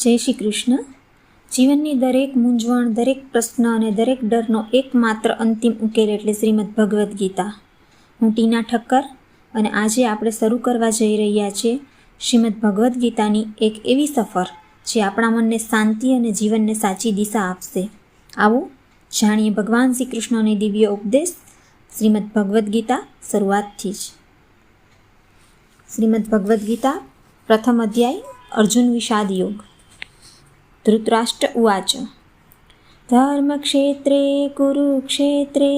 જય શ્રી કૃષ્ણ. જીવનની દરેક મૂંઝવણ, દરેક પ્રશ્ન અને દરેક ડરનો એકમાત્ર અંતિમ ઉકેલ એટલે શ્રીમદ ભગવદ્ ગીતા. હું ટીના ઠક્કર અને આજે આપણે શરૂ કરવા જઈ રહ્યા છીએ શ્રીમદ ભગવદ્ ગીતાની એક એવી સફર જે આપણા મનને શાંતિ અને જીવનને સાચી દિશા આપશે. આવો જાણીએ ભગવાન શ્રી કૃષ્ણની દિવ્ય ઉપદેશ શ્રીમદ ભગવદ્ ગીતા શરૂઆતથી જ. શ્રીમદ ભગવદ્ ગીતા પ્રથમ અધ્યાય અર્જુન વિષાદ યોગ. ધૃતરાષ્ટ્ર ઉવાચ ધર્મક્ષેત્રે કુરુક્ષેત્રે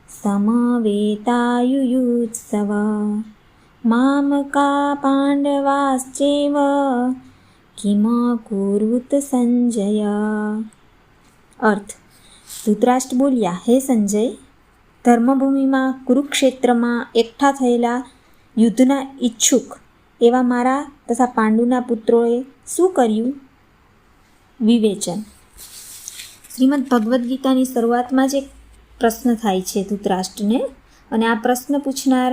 સમવેતાયુયુત્સવ મામકા પાંડવાશ્ચૈવ કિમ કુરુત સંજય. અર્થ: ધૃતરાષ્ટ્ર બોલ્યા, હે સંજય, ધર્મભૂમિમાં કુરુક્ષેત્રમાં એકઠા થયેલા યુદ્ધના ઈચ્છુક એવા મારા તથા પાંડુના પુત્રોએ શું કર્યું? વિવેચન. શ્રીમદ ભગવદ્ ગીતાની શરૂઆતમાં જ એક પ્રશ્ન થાય છે ધૃતરાષ્ટ્રને, અને આ પ્રશ્ન પૂછનાર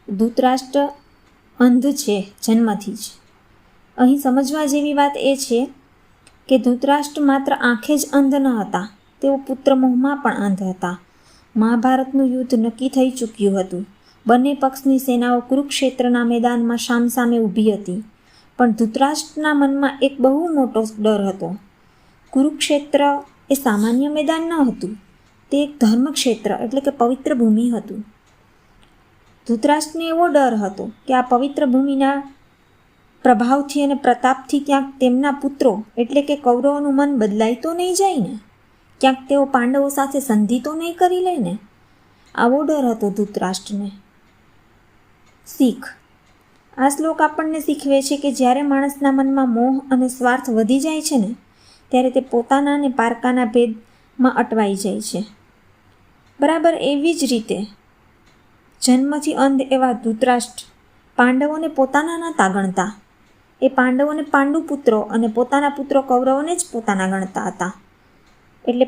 ધૃતરાષ્ટ્ર અંધ છે જન્મથી જ. અહીં સમજવા જેવી વાત એ છે કે ધૃતરાષ્ટ્ર માત્ર આંખે જ અંધ ન હતા, તેઓ પુત્રમોહમાં પણ અંધ હતા. મહાભારતનું યુદ્ધ નક્કી થઈ ચૂક્યું હતું. બંને પક્ષની સેનાઓ કુરુક્ષેત્રના મેદાનમાં સામસામે ઊભી હતી, પણ ધૃતરાષ્ટ્રના મનમાં એક બહુ મોટો ડર હતો. કુરુક્ષેત્ર એ સામાન્ય મેદાન ન હતું, તે એક ધર્મક્ષેત્ર એટલે કે પવિત્ર ભૂમિ હતું. ધૃતરાષ્ટ્રને એવો ડર હતો કે આ પવિત્ર ભૂમિના પ્રભાવથી અને પ્રતાપથી ક્યાંક તેમના પુત્રો એટલે કે કૌરવોનું મન બદલાઈ તો નહીં જાય ને, ક્યાંક તેઓ પાંડવો સાથે સંધિ તો નહીં કરી લે ને. આવો ડર હતો ધૃતરાષ્ટ્રને. શીખ. આ શ્લોક આપણને શીખવે છે કે જ્યારે માણસના મનમાં મોહ અને સ્વાર્થ વધી જાય છે ને, ત્યારે તે પોતાના અને પારકાના ભેદમાં અટવાઈ જાય છે. બરાબર એવી જ રીતે જન્મથી અંધ એવા ધૃતરાષ્ટ્ર પાંડવોને પોતાના નહોતા ગણતા. એ પાંડવોને પાંડુ પુત્રો અને પોતાના પુત્રો કૌરવોને જ પોતાના ગણતા હતા. એટલે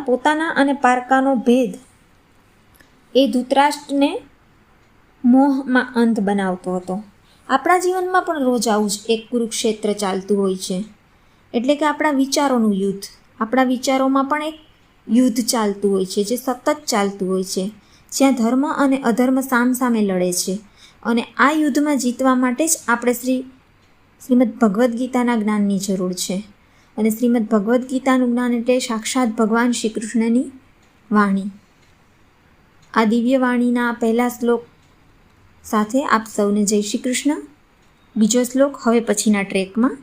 પોતાના અને પારકાનો ભેદ એ ધૃતરાષ્ટ્રને મોહમાં અંધ બનાવતો હતો. આપણા જીવનમાં પણ રોજ આવું જ એક કુરુક્ષેત્ર ચાલતું હોય છે, એટલે કે આપણા વિચારોનું યુદ્ધ. આપણા વિચારોમાં પણ એક યુદ્ધ ચાલતું હોય છે, જે સતત ચાલતું હોય છે, જ્યાં ધર્મ અને અધર્મ સામસામે લડે છે. અને આ યુદ્ધમાં જીતવા માટે જ આપણે શ્રીમદ ભગવદ્ ગીતાના જ્ઞાનની જરૂર છે. અને શ્રીમદ ભગવદ્ ગીતાનું જ્ઞાન એટલે સાક્ષાત ભગવાન શ્રી કૃષ્ણની વાણી. આ દિવ્ય વાણીના પહેલા શ્લોક સાથે આપ સૌને જય શ્રી કૃષ્ણ. બીજો શ્લોક હવે પછીના ટ્રેકમાં.